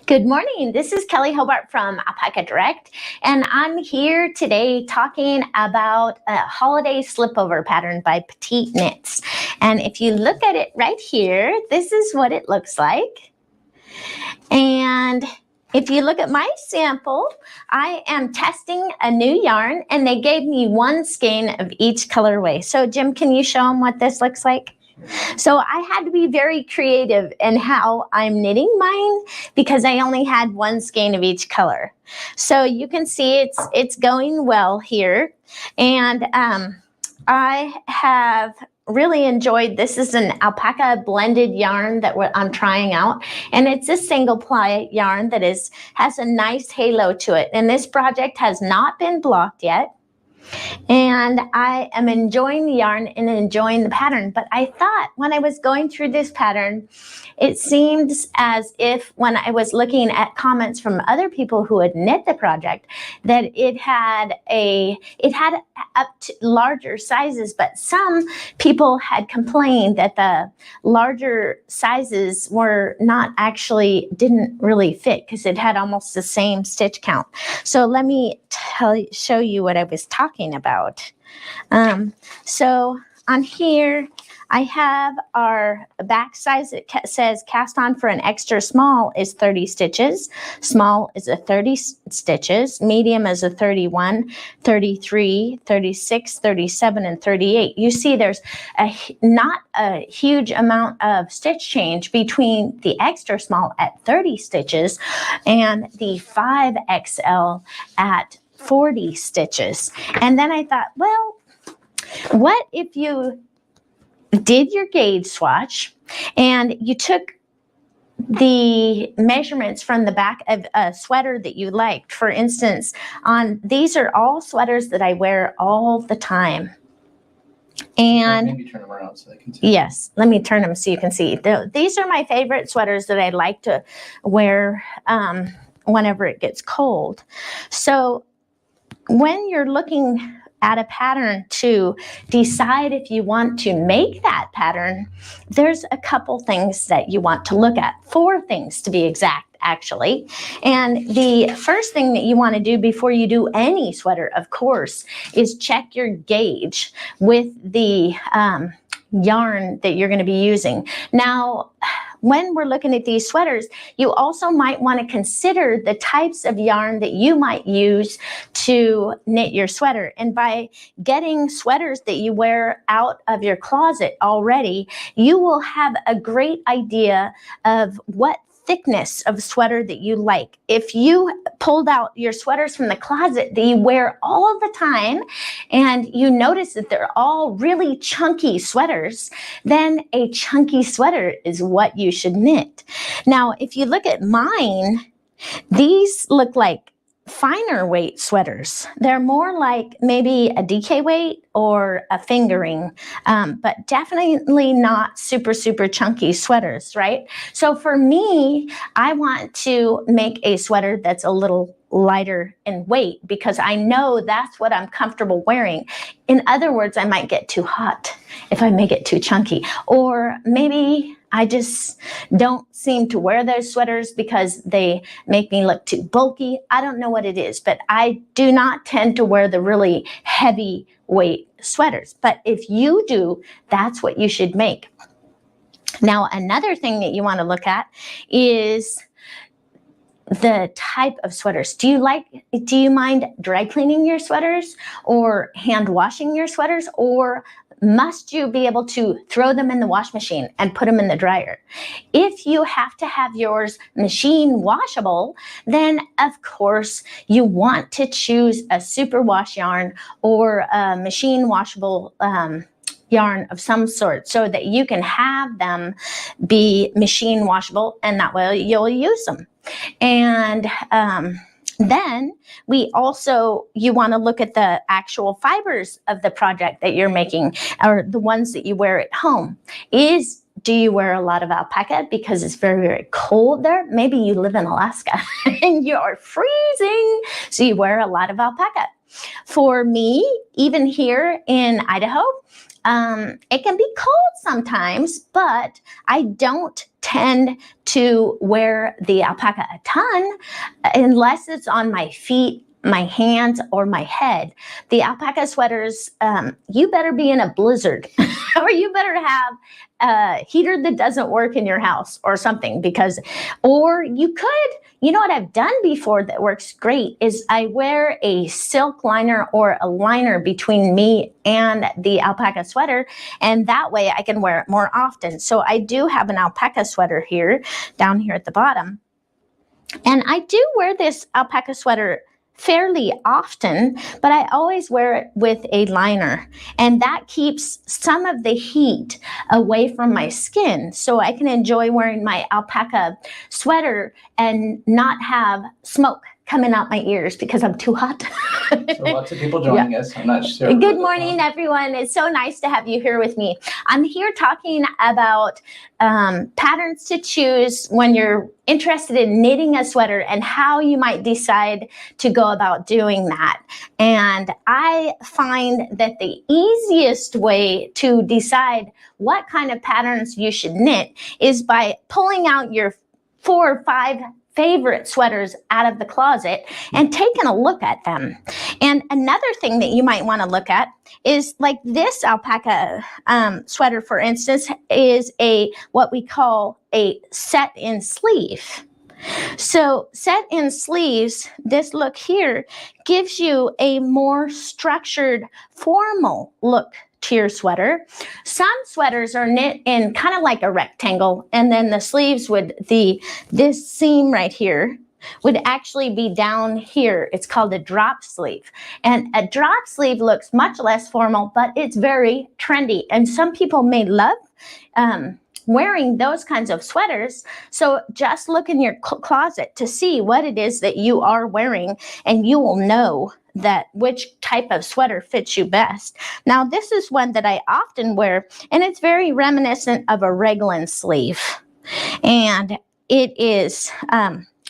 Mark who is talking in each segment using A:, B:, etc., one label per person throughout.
A: Good morning. This is Kelley Hobart from Alpaca Direct, and I'm here today talking about a Holiday Slipover pattern by Petiteknits. And if you look at it right here, this is what it looks like. And if you look at my sample, I am testing a new yarn, and they gave me one skein of each colorway. So Jim, can you show them what this looks like? So I had to be very creative in how I'm knitting mine because I only had one skein of each color. So you can see it's going well here. And I have really enjoyed, this is an alpaca blended yarn that I'm trying out. And it's a single ply yarn that has a nice halo to it. And this project has not been blocked yet. And I am enjoying the yarn and enjoying the pattern. But I thought when I was going through this pattern, it seems as if when I was looking at comments from other people who had knit the project, that it had up to larger sizes, but some people had complained that the larger sizes didn't really fit because it had almost the same stitch count. So let me show you what I was talking about. So on here, I have our back size. It says cast on for an extra small is 30 stitches. Small is a 30 stitches. Medium is a 31, 33, 36, 37, and 38. You see there's not a huge amount of stitch change between the extra small at 30 stitches and the 5XL at 40 stitches. And then I thought, well, what if you did your gauge swatch and you took the measurements from the back of a sweater that you liked? For instance, these are all sweaters that I wear all the time. And
B: maybe turn them around so they can see.
A: Yes, let me turn them so you can see. These are my favorite sweaters that I like to wear whenever it gets cold. So when you're looking at a pattern to decide if you want to make that pattern, there's a couple things that you want to look at. 4 things to be exact, actually. And the first thing that you want to do before you do any sweater, of course, is check your gauge with the yarn that you're going to be using. Now, when we're looking at these sweaters, you also might want to consider the types of yarn that you might use to knit your sweater. And by getting sweaters that you wear out of your closet already, you will have a great idea of what thickness of sweater that you like. If you pulled out your sweaters from the closet that you wear all the time and you notice that they're all really chunky sweaters, then a chunky sweater is what you should knit. Now, if you look at mine, these look like finer weight sweaters. They're more like maybe a DK weight or a fingering, but definitely not super, super chunky sweaters, right? So for me, I want to make a sweater that's a little lighter in weight because I know that's what I'm comfortable wearing. In other words, I might get too hot if I make it too chunky, or maybe I just don't seem to wear those sweaters because they make me look too bulky. I don't know what it is, but I do not tend to wear the really heavy weight sweaters. But if you do, that's what you should make. Now, another thing that you want to look at is the type of sweaters. Do you mind dry cleaning your sweaters or hand washing your sweaters, or must you be able to throw them in the wash machine and put them in the dryer? If you have to have yours machine washable, then of course you want to choose a superwash yarn or a machine washable yarn of some sort so that you can have them be machine washable, and that way you'll use them. And then you want to look at the actual fibers of the project that you're making, or the ones that you wear at home. Do you wear a lot of alpaca because it's very, very cold there? Maybe you live in Alaska and you're freezing, so you wear a lot of alpaca. For me, even here in Idaho, It can be cold sometimes, but I don't tend to wear the alpaca a ton unless it's on my feet, my hands, or my head. The alpaca sweaters, you better be in a blizzard or you better have a heater that doesn't work in your house or something, because, or you could, you know what I've done before that works great is I wear a silk liner or a liner between me and the alpaca sweater, and that way I can wear it more often. So I do have an alpaca sweater here, down here at the bottom. And I do wear this alpaca sweater fairly often, but I always wear it with a liner, and that keeps some of the heat away from my skin, so I can enjoy wearing my alpaca sweater and not have smoke coming out my ears because I'm too hot.
B: So lots of people joining us. I'm not sure.
A: Good morning, everyone. It's so nice to have you here with me. I'm here talking about patterns to choose when you're interested in knitting a sweater and how you might decide to go about doing that. And I find that the easiest way to decide what kind of patterns you should knit is by pulling out your 4 or 5 favorite sweaters out of the closet and taking a look at them. And another thing that you might want to look at is like this alpaca sweater, for instance, is what we call a set-in sleeve. So set-in sleeves, this look here, gives you a more structured, formal look to your sweater. Some sweaters are knit in kind of like a rectangle, and then the sleeves would, this seam right here would actually be down here. It's called a drop sleeve. And a drop sleeve looks much less formal, but it's very trendy. And some people may love wearing those kinds of sweaters. So just look in your closet to see what it is that you are wearing, and you will know that which type of sweater fits you best. Now, this is one that I often wear, and it's very reminiscent of a raglan sleeve. And it is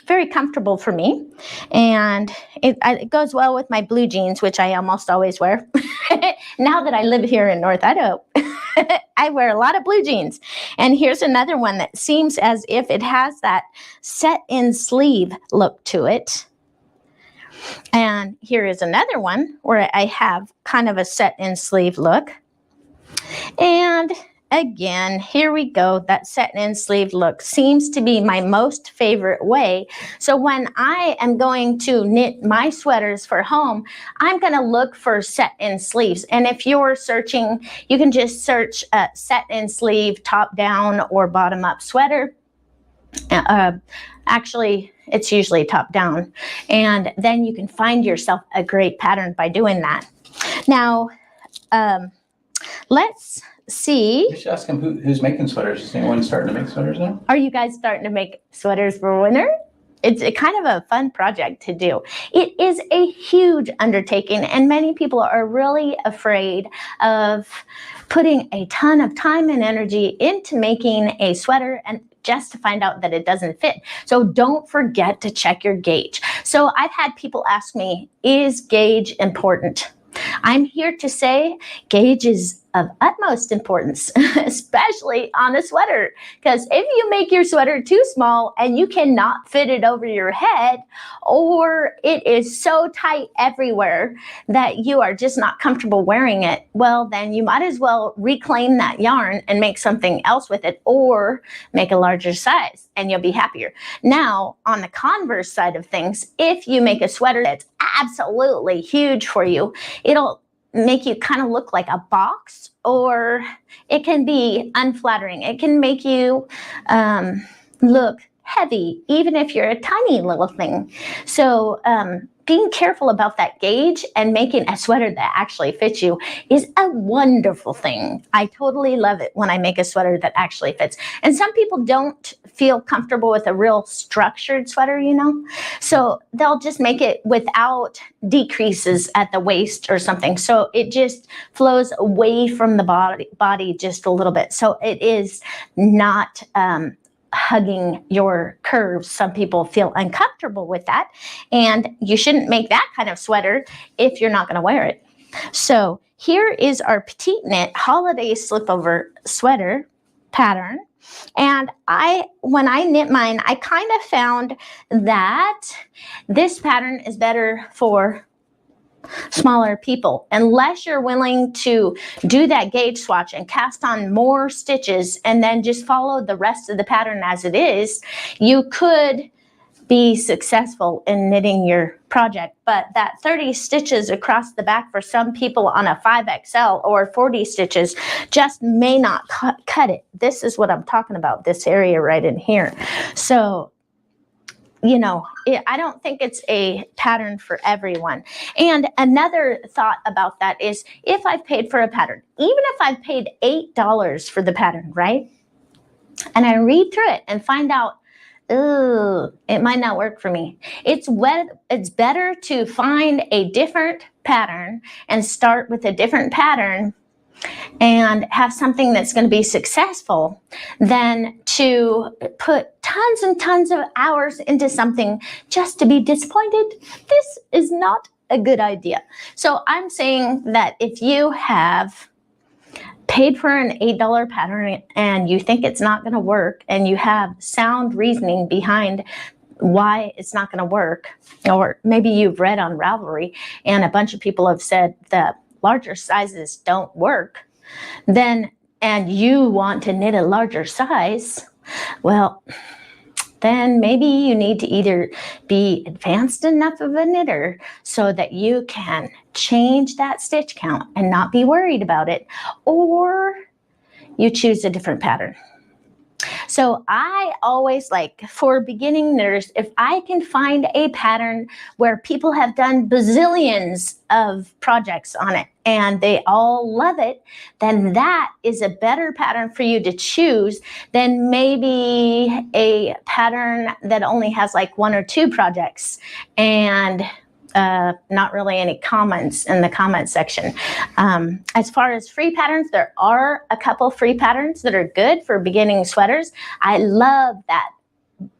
A: very comfortable for me, and it goes well with my blue jeans, which I almost always wear. Now that I live here in North Idaho, I wear a lot of blue jeans. And here's another one that seems as if it has that set-in sleeve look to it. And here is another one where I have kind of a set-in sleeve look. And again, here we go. That set-in sleeve look seems to be my most favorite way. So when I am going to knit my sweaters for home, I'm going to look for set-in sleeves. And if you're searching, you can just search set-in sleeve, top-down or bottom-up sweater. Actually, it's usually top-down. And then you can find yourself a great pattern by doing that. Now, let's see.
B: You should ask them who's making sweaters. Is anyone starting to make sweaters now?
A: Are you guys starting to make sweaters for winter? It's a kind of a fun project to do. It is a huge undertaking, and many people are really afraid of putting a ton of time and energy into making a sweater and just to find out that it doesn't fit. So don't forget to check your gauge. So I've had people ask me, is gauge important? I'm here to say gauge is of utmost importance, especially on a sweater. Because if you make your sweater too small and you cannot fit it over your head, or it is so tight everywhere that you are just not comfortable wearing it, well, then you might as well reclaim that yarn and make something else with it, or make a larger size and you'll be happier. Now, on the converse side of things, if you make a sweater that's absolutely huge for you, it'll make you kind of look like a box, or it can be unflattering. It can make you look heavy, even if you're a tiny little thing. So being careful about that gauge and making a sweater that actually fits you is a wonderful thing. I totally love it when I make a sweater that actually fits. And some people don't feel comfortable with a real structured sweater, you know, so they'll just make it without decreases at the waist or something. So it just flows away from the body just a little bit. So it is not hugging your curves. Some people feel uncomfortable with that, and you shouldn't make that kind of sweater if you're not going to wear it. So here is our Petiteknit Holiday Slipover sweater pattern. And when I knit mine, I kind of found that this pattern is better for smaller people. Unless you're willing to do that gauge swatch and cast on more stitches and then just follow the rest of the pattern as it is, you could be successful in knitting your project. But that 30 stitches across the back for some people on a 5XL or 40 stitches just may not cut it. This is what I'm talking about, this area right in here. So, you know, I don't think it's a pattern for everyone. And another thought about that is, if I've paid for a pattern, even if I've paid $8 for the pattern, right? And I read through it and find out, ooh, it might not work for me. It's better to find a different pattern and start with a different pattern and have something that's going to be successful than to put tons and tons of hours into something just to be disappointed. This is not a good idea. So I'm saying that if you have paid for an $8 pattern and you think it's not going to work, and you have sound reasoning behind why it's not going to work, or maybe you've read on Ravelry and a bunch of people have said that larger sizes don't work, then, and you want to knit a larger size, well, then maybe you need to either be advanced enough of a knitter so that you can change that stitch count and not be worried about it, or you choose a different pattern. So I always like, for beginning knitters, if I can find a pattern where people have done bazillions of projects on it and they all love it, then that is a better pattern for you to choose than maybe a pattern that only has like 1 or 2 projects and not really any comments in the comment section. As far as free patterns, there are a couple free patterns that are good for beginning sweaters. I love that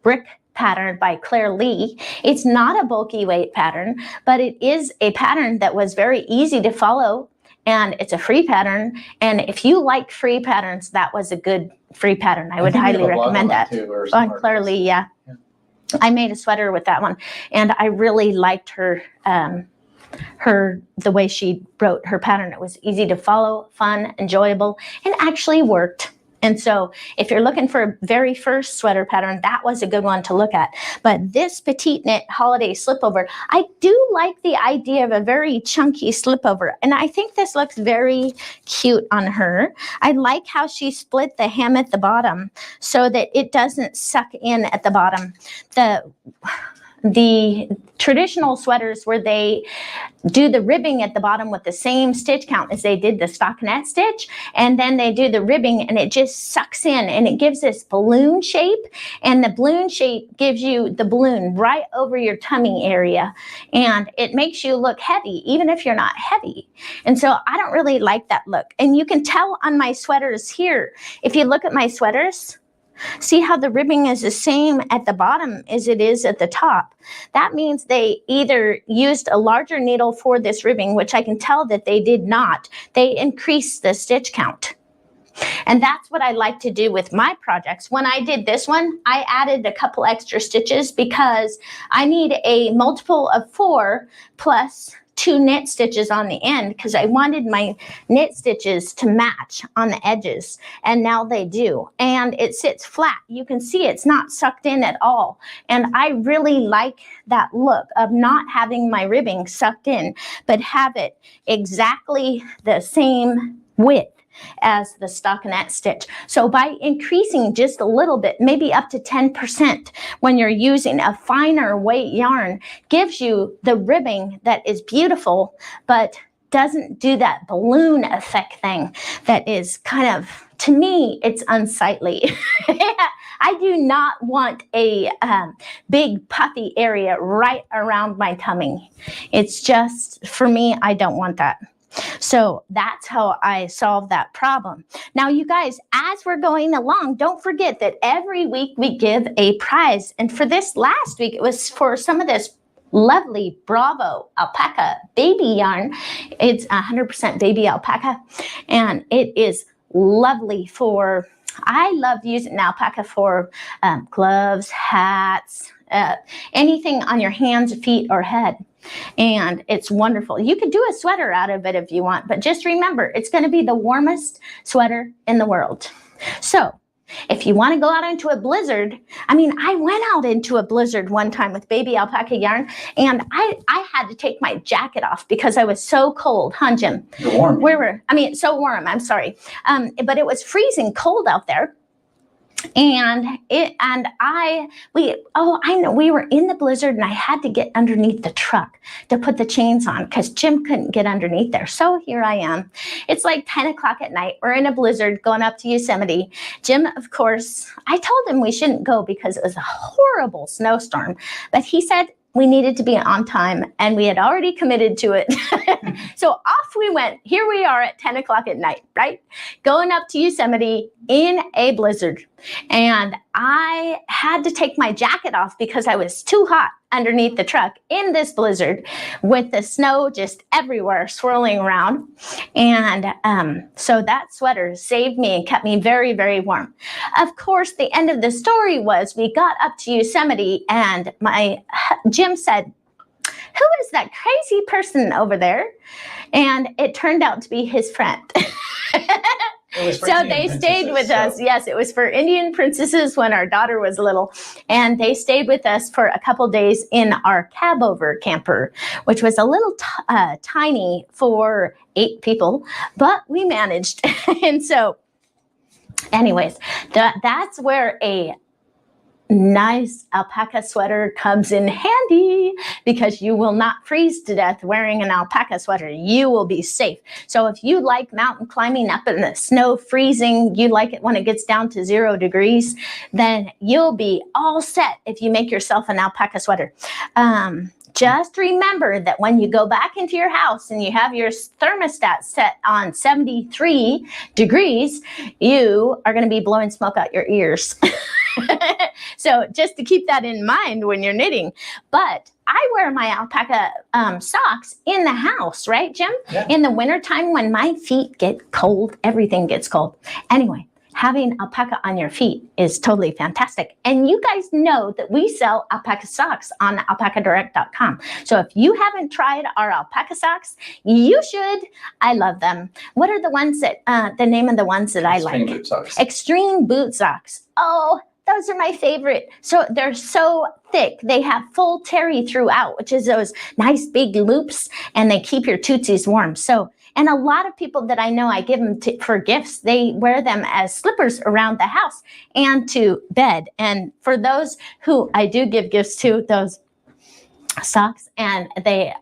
A: brick pattern by Claire Lee. It's not a bulky weight pattern, but it is a pattern that was very easy to follow, and it's a free pattern. And if you like free patterns, that was a good free pattern. I would highly recommend that. On Claire Lee, yeah. I made a sweater with that one, and I really liked her, the way she wrote her pattern. It was easy to follow, fun, enjoyable, and actually worked. And so if you're looking for a very first sweater pattern, that was a good one to look at. But this Petiteknit Holiday Slipover, I do like the idea of a very chunky slipover. And I think this looks very cute on her. I like how she split the hem at the bottom so that it doesn't suck in at the bottom. The traditional sweaters where they do the ribbing at the bottom with the same stitch count as they did the stockinette stitch, and then they do the ribbing and it just sucks in and it gives this balloon shape, and the balloon shape gives you the balloon right over your tummy area, and it makes you look heavy even if you're not heavy. And so I don't really like that look. And you can tell on my sweaters here, if you look at my sweaters, see how the ribbing is the same at the bottom as it is at the top. That means they either used a larger needle for this ribbing, which I can tell that they did not. They increased the stitch count. And that's what I like to do with my projects. When I did this one, I added a couple extra stitches because I need a multiple of 4 plus 2 knit stitches on the end, because I wanted my knit stitches to match on the edges, and now they do. And it sits flat. You can see it's not sucked in at all. And I really like that look of not having my ribbing sucked in, but have it exactly the same width as the stockinette stitch. So by increasing just a little bit, maybe up to 10%, when you're using a finer weight yarn, gives you the ribbing that is beautiful, but doesn't do that balloon effect thing that is kind of, to me, it's unsightly. I do not want a big puffy area right around my tummy. It's just, for me, I don't want that. So that's how I solve that problem. Now, you guys, as we're going along, don't forget that every week we give a prize. And for this last week, it was for some of this lovely Bravo alpaca baby yarn. It's 100% baby alpaca, and it is lovely for, I love using alpaca for gloves, hats, anything on your hands, feet, or head. And it's wonderful. You could do a sweater out of it if you want, but just remember, it's going to be the warmest sweater in the world. So if you want to go out into a blizzard, I went out into a blizzard one time with baby alpaca yarn, and I had to take my jacket off because I was so cold, huh, Jim?
B: You're warm.
A: So warm, I'm sorry. But it was freezing cold out there. And we were in the blizzard, and I had to get underneath the truck to put the chains on because Jim couldn't get underneath there. So here I am. It's like 10 o'clock at night. We're in a blizzard going up to Yosemite. Jim, of course, I told him we shouldn't go because it was a horrible snowstorm, but he said we needed to be on time, and we had already committed to it. So off we went. Here we are at 10 o'clock at night, right? Going up to Yosemite in a blizzard. And I had to take my jacket off because I was too hot underneath the truck in this blizzard with the snow just everywhere swirling around. And so that sweater saved me and kept me very, very warm. Of course, the end of the story was we got up to Yosemite, and Jim said, "Who is that crazy person over there?" And it turned out to be his friend. So they stayed with us. Yes, it was for Indian princesses when our daughter was little. And they stayed with us for a couple days in our cab-over camper, which was a little tiny for 8 people, but we managed. And so anyways, that's where a nice alpaca sweater comes in handy, because you will not freeze to death wearing an alpaca sweater. You will be safe. So if you like mountain climbing up in the snow freezing, you like it when it gets down to 0 degrees, then you'll be all set if you make yourself an alpaca sweater. Just remember that when you go back into your house and you have your thermostat set on 73 degrees, you are going to be blowing smoke out your ears. So just to keep that in mind when you're knitting. But I wear my alpaca socks in the house, right, Jim?
B: Yeah.
A: In the wintertime when my feet get cold, everything gets cold. Anyway, having alpaca on your feet is totally fantastic. And you guys know that we sell alpaca socks on alpacadirect.com. So if you haven't tried our alpaca socks, you should. I love them. What are the ones that, the name of the ones that I like?
B: Extreme boot socks.
A: Extreme boot socks. Oh, those are my favorite. So they're so thick. They have full terry throughout, which is those nice big loops, and they keep your tootsies warm. So, and a lot of people that I know, I give them for gifts. They wear them as slippers around the house and to bed. And for those who I do give gifts to, those socks, and they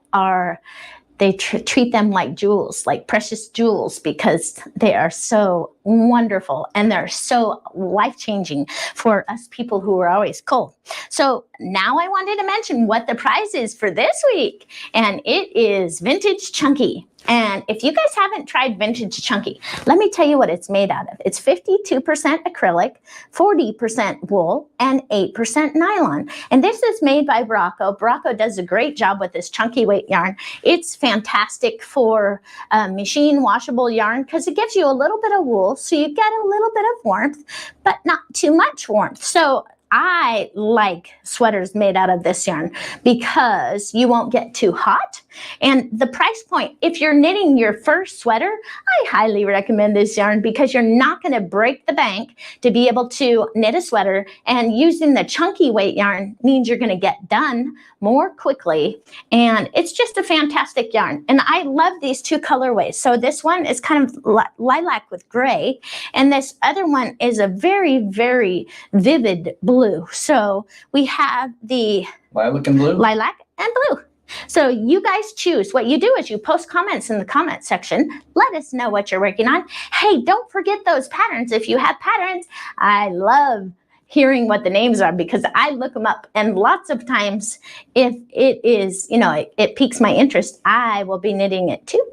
A: treat them like jewels, like precious jewels, because they are so wonderful and they're so life-changing for us people who are always cold. So now I wanted to mention what the prize is for this week, and it is Vintage Chunky. And if you guys haven't tried Vintage Chunky, let me tell you what it's made out of. It's 52% acrylic, 40% wool, and 8% nylon. And this is made by Brocco. Brocco does a great job with this chunky weight yarn. It's fantastic for machine washable yarn because it gives you a little bit of wool, so you get a little bit of warmth, but not too much warmth. So I like sweaters made out of this yarn because you won't get too hot. And the price point, if you're knitting your first sweater, I highly recommend this yarn because you're not going to break the bank to be able to knit a sweater. And using the chunky weight yarn means you're going to get done more quickly. And it's just a fantastic yarn. And I love these 2 colorways. So this one is kind of lilac with gray. And this other one is a very, very vivid blue. So we have the
B: Lilac and blue.
A: Lilac and blue. So you guys choose. What you do is you post comments in the comment section. Let us know what you're working on. Hey, don't forget those patterns. If you have patterns, I love hearing what the names are because I look them up. And lots of times, if it is, it piques my interest, I will be knitting it too.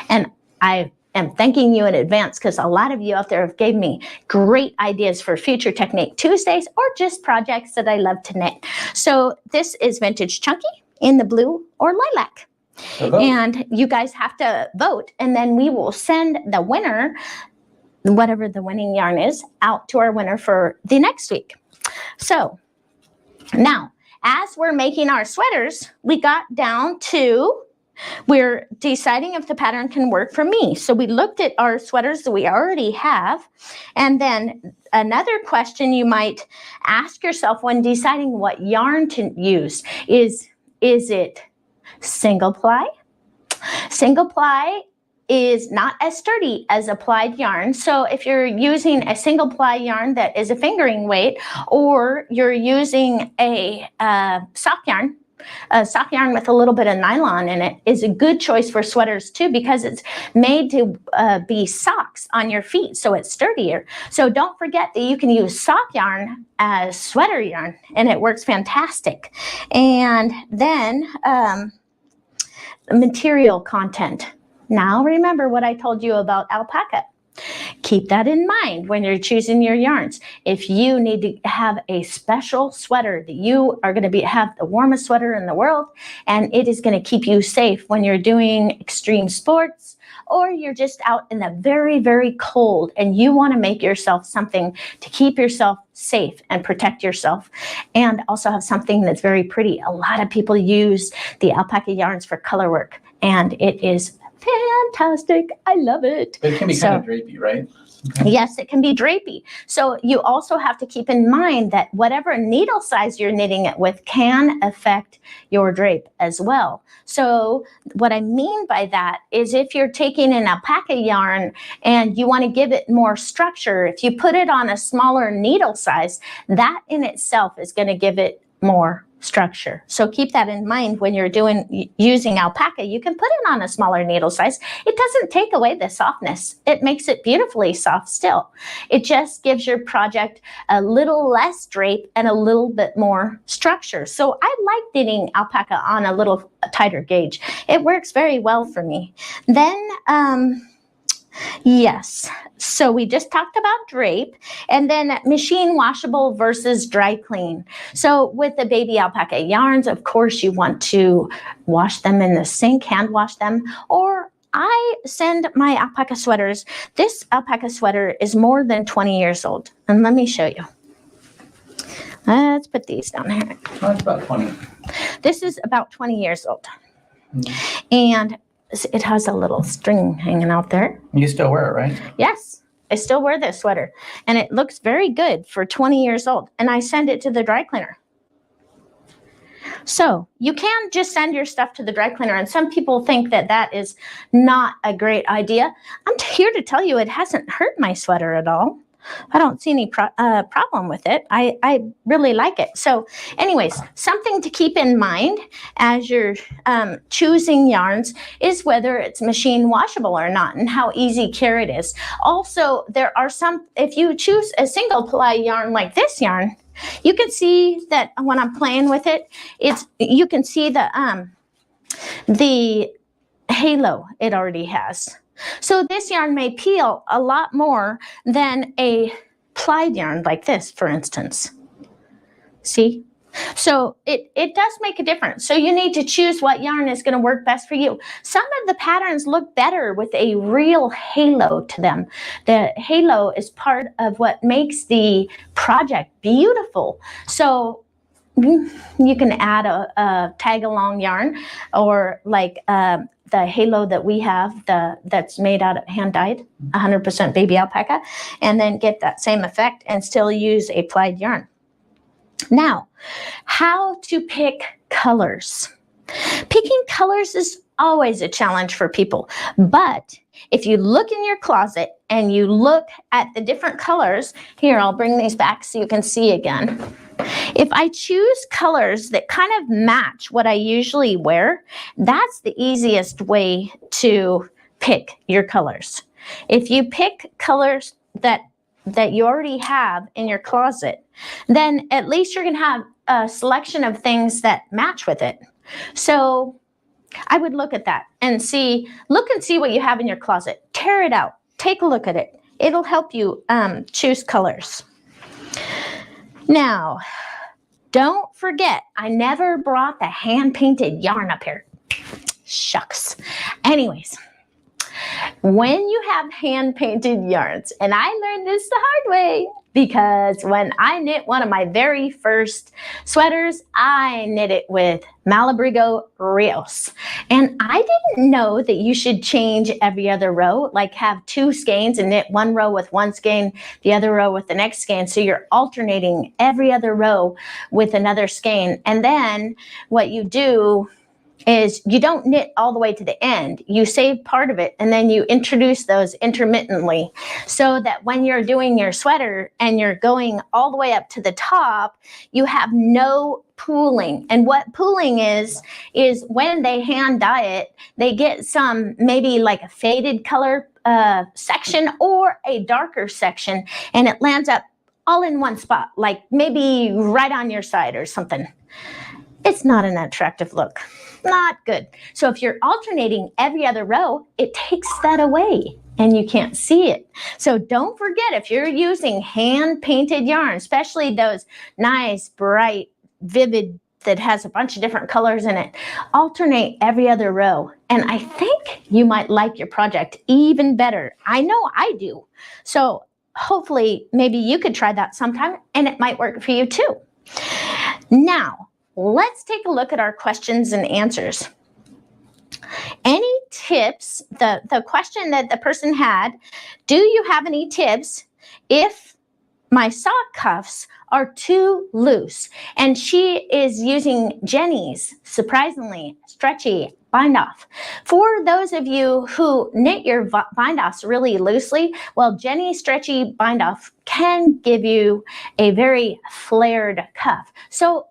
A: And I am thanking you in advance because a lot of you out there have gave me great ideas for future Technique Tuesdays or just projects that I love to knit. So this is Vintage Chunky. in the blue or lilac.
B: So vote.
A: And you guys have to vote, and then we will send the winner, whatever the winning yarn is, out to our winner for the next week. So now, as we're making our sweaters, we got down to, we're deciding if the pattern can work for me. So we looked at our sweaters that we already have. And then another question you might ask yourself when deciding what yarn to use is it single ply? Single ply is not as sturdy as a plied yarn. So if you're using a single ply yarn that is a fingering weight, or you're using a sock yarn with a little bit of nylon in it, is a good choice for sweaters too, because it's made to be socks on your feet, so it's sturdier. So don't forget that you can use sock yarn as sweater yarn, and it works fantastic. And then material content. Now remember what I told you about alpaca. Keep that in mind when you're choosing your yarns. If you need to have a special sweater that you are going to have the warmest sweater in the world, and it is going to keep you safe when you're doing extreme sports, or you're just out in the very, very cold and you want to make yourself something to keep yourself safe and protect yourself, and also have something that's very pretty. A lot of people use the alpaca yarns for color work, and it is fantastic. I love it.
B: But it can be kind of drapey, right? Okay.
A: Yes, it can be drapey. So you also have to keep in mind that whatever needle size you're knitting it with can affect your drape as well. So what I mean by that is, if you're taking an alpaca yarn and you want to give it more structure, if you put it on a smaller needle size, that in itself is going to give it more structure. So keep that in mind when you're using alpaca. You can put it on a smaller needle size. It doesn't take away the softness. It makes it beautifully soft still. It just gives your project a little less drape and a little bit more structure. So I like knitting alpaca on a little tighter gauge. It works very well for me. Then, yes, so we just talked about drape, and then machine washable versus dry clean. So with the baby alpaca yarns, of course, you want to wash them in the sink, hand wash them, or I send my alpaca sweaters. This alpaca sweater is more than 20 years old, and let me show you. Let's put these down here.
B: Oh, it's about 20.
A: This is about 20 years old, and it has a little string hanging out there.
B: You still wear it, right?
A: Yes, I still wear this sweater, and it looks very good for 20 years old, and I send it to the dry cleaner. So you can just send your stuff to the dry cleaner, and some people think that that is not a great idea. I'm here to tell you it hasn't hurt my sweater at all. I don't see any problem with it. I really like it. So anyways, something to keep in mind as you're choosing yarns is whether it's machine washable or not, and how easy care it is. Also, there are some, if you choose a single ply yarn like this yarn, you can see that when I'm playing with it, you can see the halo it already has. So this yarn may peel a lot more than a plied yarn like this, for instance. See? So it does make a difference. So you need to choose what yarn is going to work best for you. Some of the patterns look better with a real halo to them. The halo is part of what makes the project beautiful. So you can add a tag-along yarn, or like the halo that we have, that's made out of hand-dyed, 100% baby alpaca, and then get that same effect and still use a plied yarn. Now, how to pick colors. Picking colors is always a challenge for people, but if you look in your closet and you look at the different colors, here, I'll bring these back so you can see again. If I choose colors that kind of match what I usually wear, that's the easiest way to pick your colors. If you pick colors that you already have in your closet, then at least you're going to have a selection of things that match with it. So I would look at that and look and see what you have in your closet. Tear it out. Take a look at it. It'll help you choose colors. Now, don't forget, I never brought the hand-painted yarn up here. Shucks. Anyways, when you have hand-painted yarns, and I learned this the hard way, because when I knit one of my very first sweaters, I knit it with Malabrigo Rios. And I didn't know that you should change every other row, like have 2 skeins and knit one row with one skein, the other row with the next skein. So you're alternating every other row with another skein. And then what you do is you don't knit all the way to the end. You save part of it and then you introduce those intermittently so that when you're doing your sweater and you're going all the way up to the top, you have no pooling. And what pooling is when they hand dye it, they get some maybe like a faded color section or a darker section, and it lands up all in one spot, like maybe right on your side or something. It's not an attractive look. Not good. So if you're alternating every other row, it takes that away and you can't see it. So don't forget, if you're using hand-painted yarn, especially those nice, bright, vivid, that has a bunch of different colors in it, alternate every other row. And I think you might like your project even better. I know I do. So hopefully maybe you could try that sometime and it might work for you too. Now, let's take a look at our questions and answers. Any tips, the question that the person had, do you have any tips if my sock cuffs are too loose? And she is using Jenny's surprisingly stretchy bind off. For those of you who knit your bind offs really loosely, well, Jenny's stretchy bind off can give you a very flared cuff. So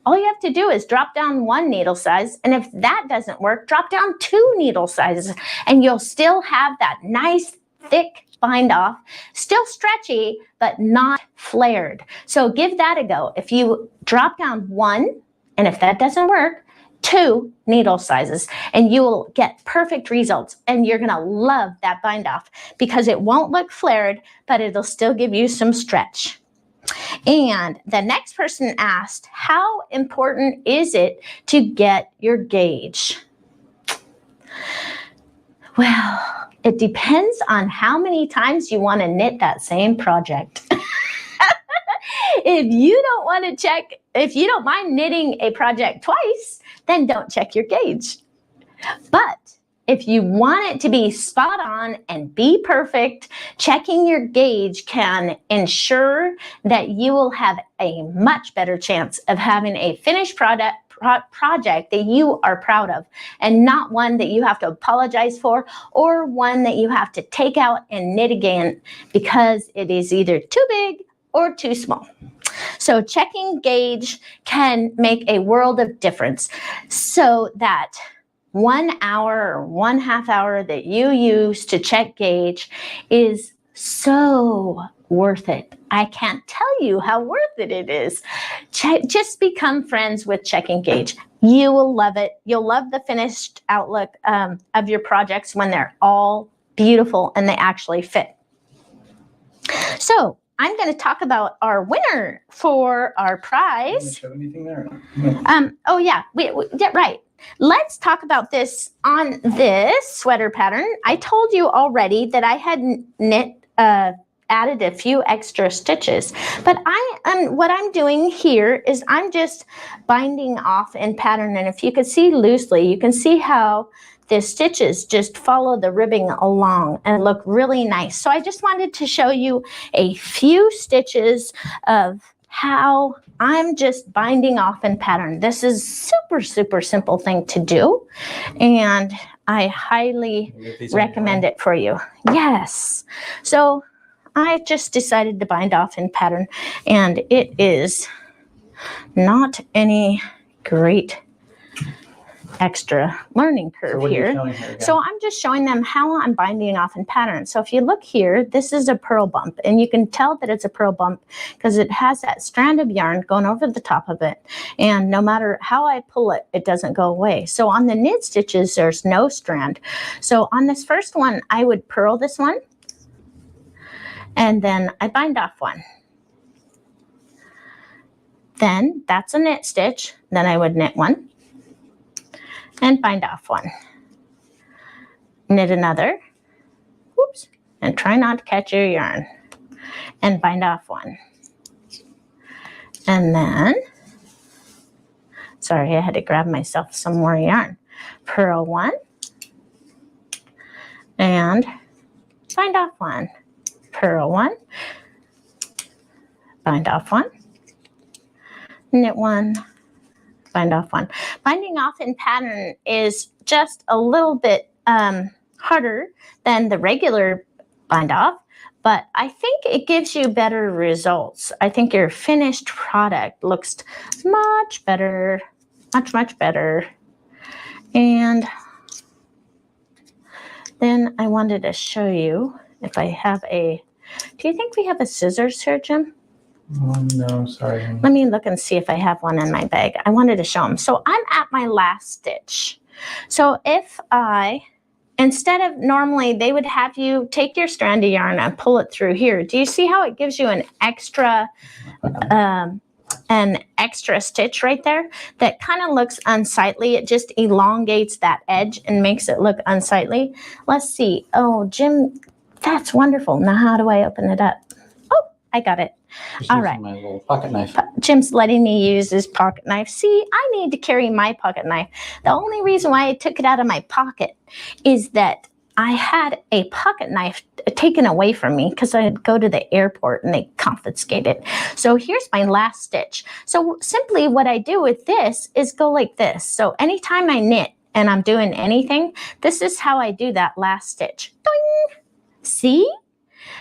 A: all you have to do is drop down 1 needle size, and if that doesn't work, drop down 2 needle sizes, and you'll still have that nice, thick bind off, still stretchy, but not flared. So give that a go. If you drop down 1, and if that doesn't work, 2 needle sizes, and you will get perfect results, and you're gonna love that bind off because it won't look flared, but it'll still give you some stretch. And the next person asked, how important is it to get your gauge? Well, it depends on how many times you want to knit that same project. If you don't want to check, if you don't mind knitting a project twice, then don't check your gauge. But if you want it to be spot on and be perfect, checking your gauge can ensure that you will have a much better chance of having a finished project that you are proud of, and not one that you have to apologize for or one that you have to take out and knit again because it is either too big or too small. So checking gauge can make a world of difference, so that 1 hour or 1/2 hour that you use to check gauge is so worth it. I can't tell you how worth it is. Just become friends with checking gauge. You will love it. You'll love the finished outlook of your projects when they're all beautiful and they actually fit. So I'm going to talk about our winner for our prize.
B: Show anything there?
A: Oh yeah, yeah, right. Let's talk about this on this sweater pattern. I told you already that I had added a few extra stitches, but what I'm doing here is I'm just binding off in pattern. And if you can see loosely, you can see how the stitches just follow the ribbing along and look really nice. So I just wanted to show you a few stitches of how I'm just binding off in pattern. This is super, super simple thing to do, and I highly recommend it for you. Yes. So I just decided to bind off in pattern, and it is not any great extra learning curve here. So I'm just showing them how I'm binding off in pattern. So if you look here, this is a purl bump, and you can tell that it's a purl bump because it has that strand of yarn going over the top of it, and no matter how I pull it, it doesn't go away. So on the knit stitches, there's no strand. So on this first one, I would purl this one, and then I bind off one. then that's a knit stitch. Then I would knit one and bind off one. Knit another, whoops, and try not to catch your yarn, and bind off one. And then, sorry, I had to grab myself some more yarn. Purl one, and bind off one. Purl one, bind off one, knit one, bind off one. Binding off in pattern is just a little bit harder than the regular bind off, but I think it gives you better results. I think your finished product looks much better, much better. And then I wanted to show you if I have a, do you think we have a scissors here, Jim?
B: No, sorry.
A: Let me look and see if I have one in my bag. I wanted to show them. So I'm at my last stitch. So if I, instead of normally they would have you take your strand of yarn and pull it through here. Do you see how it gives you an extra stitch right there? That kind of looks unsightly. It just elongates that edge and makes it look unsightly. Let's see. Oh, Jim, that's wonderful. Now how do I open it up? Oh, I got it.
B: Just
A: all
B: using
A: right.
B: My little pocket knife.
A: Jim's letting me use his pocket knife. See, I need to carry my pocket knife. The only reason why I took it out of my pocket is that I had a pocket knife taken away from me because I'd go to the airport and they confiscate it. So here's my last stitch. So simply what I do with this is go like this. So anytime I knit and I'm doing anything, this is how I do that last stitch. Doing. See?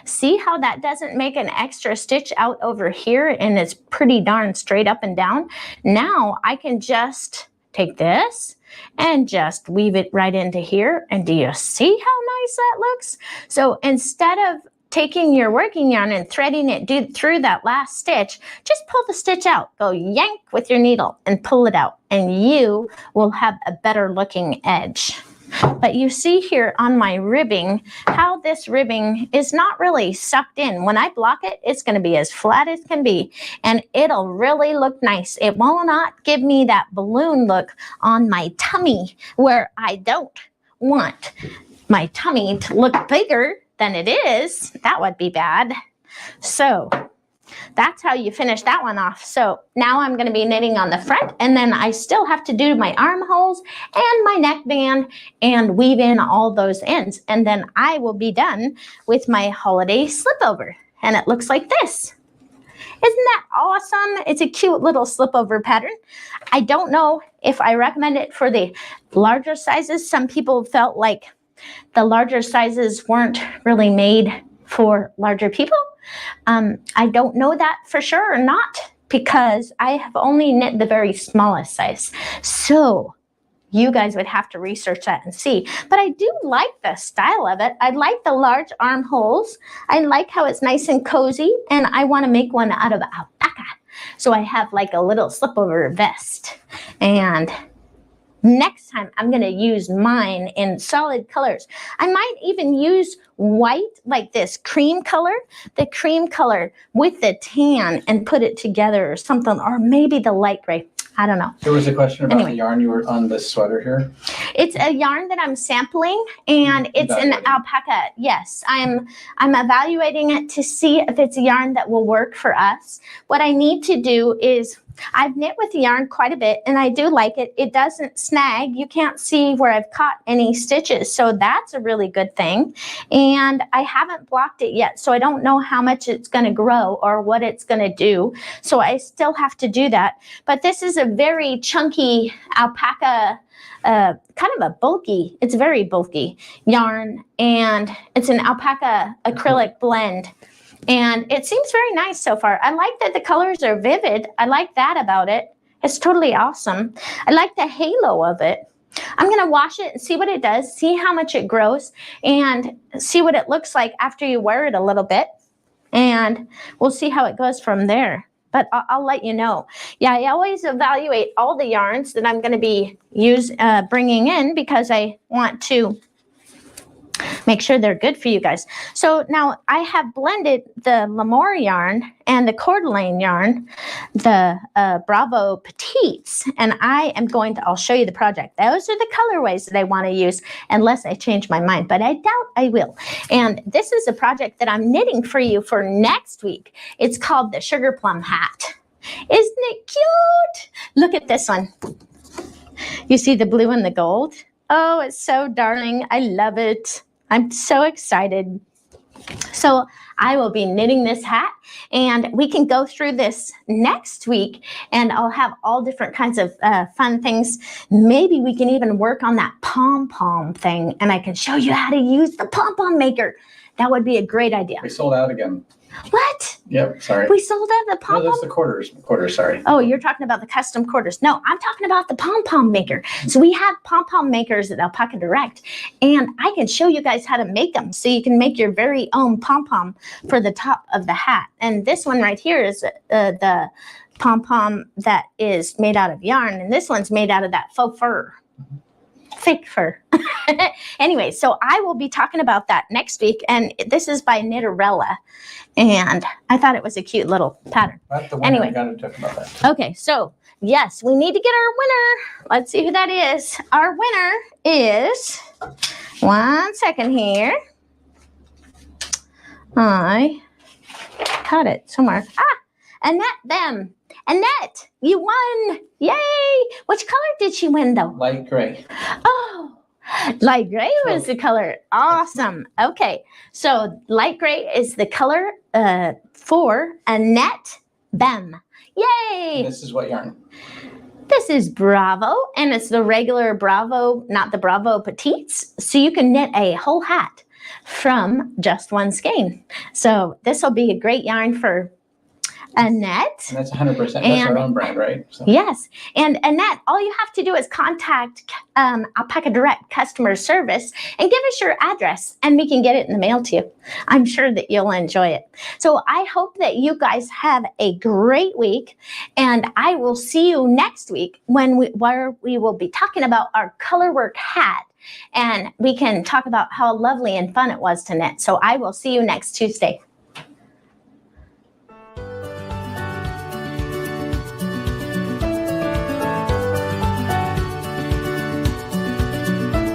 A: See how that doesn't make an extra stitch out over here and it's pretty darn straight up and down? Now I can just take this and just weave it right into here. And do you see how nice that looks? So instead of taking your working yarn and threading it through that last stitch, just pull the stitch out. Go yank with your needle and pull it out, and you will have a better looking edge. But you see here on my ribbing how this ribbing is not really sucked in. When I block it, it's going to be as flat as can be, and it'll really look nice. It will not give me that balloon look on my tummy where I don't want my tummy to look bigger than it is. That would be bad. So that's how you finish that one off. So now I'm going to be knitting on the front, and then I still have to do my armholes and my neckband and weave in all those ends. And then I will be done with my holiday slipover. And it looks like this. Isn't that awesome? It's a cute little slipover pattern. I don't know if I recommend it for the larger sizes. Some people felt like the larger sizes weren't really made for larger people. I don't know that for sure or not, because I have only knit the very smallest size. So you guys would have to research that and see. But I do like the style of it. I like the large armholes. I like how it's nice and cozy, and I want to make one out of alpaca. So I have like a little slipover vest. And next time I'm going to use mine in solid colors. I might even use white, like this cream color, the cream color with the tan, and put it together or something, or maybe the light gray. I don't know.
B: There was a question about the yarn you were on this sweater here.
A: It's a yarn that I'm sampling, and it's an alpaca. Yes, I'm evaluating it to see if it's a yarn that will work for us. What I need to do is, I've knit with the yarn quite a bit, and I do like it. It doesn't snag. You can't see where I've caught any stitches, so that's a really good thing. And I haven't blocked it yet, so I don't know how much it's going to grow or what it's going to do. So I still have to do that. But this is a very chunky alpaca, kind of a bulky, it's very bulky yarn, and it's an alpaca acrylic blend. And it seems very nice so far. I like that the colors are vivid. I like that about it. It's totally awesome. I like the halo of it. I'm going to wash it and see what it does, see how much it grows, and see what it looks like after you wear it a little bit. And we'll see how it goes from there. But I'll let you know. Yeah, I always evaluate all the yarns that I'm going to be bringing in, because I want to make sure they're good for you guys. So now I have blended the Lemoore yarn and the Coeur d'Alene yarn, the Bravo Petites, and I'll show you the project. Those are the colorways that I want to use unless I change my mind, but I doubt I will. And this is a project that I'm knitting for you for next week. It's called the Sugarplum Hat. Isn't it cute? Look at this one. You see the blue and the gold? Oh, it's so darling. I love it. I'm so excited. So I will be knitting this hat, and we can go through this next week, and I'll have all different kinds of fun things. Maybe we can even work on that pom-pom thing, and I can show you how to use the pom-pom maker. That would be a great idea.
B: We sold out again.
A: What?
B: Yep, sorry.
A: We sold out the pom-pom?
B: No, that's the quarters, sorry.
A: Oh, you're talking about the custom quarters. No, I'm talking about the pom-pom maker. So we have pom-pom makers at Alpaca Direct, and I can show you guys how to make them so you can make your very own pom-pom for the top of the hat. And this one right here is the pom-pom that is made out of yarn, and this one's made out of that faux fur. Fake fur. Anyway, so I will be talking about that next week, and this is by Knitterella, and I thought it was a cute little pattern. Anyway,
B: I gotta talk about that.
A: Okay, so yes, we need to get our winner. Let's see who that is. Our winner is, one second here. I caught it somewhere. Annette Bem. Annette, you won. Yay. Which color did she win though?
B: Light gray.
A: Oh, light gray was the color. Awesome. Okay, so light gray is the color for Annette Bem. Yay.
B: And this is what yarn?
A: This is Bravo, and it's the regular Bravo, not the Bravo Petites. So you can knit a whole hat from just one skein. So this will be a great yarn for Annette.
B: And that's 100%. That's our own brand, right? So.
A: Yes. And Annette, all you have to do is contact Alpaca Direct customer service and give us your address, and we can get it in the mail to you. I'm sure that you'll enjoy it. So I hope that you guys have a great week, and I will see you next week where we will be talking about our colorwork hat, and we can talk about how lovely and fun it was to knit. So I will see you next Tuesday.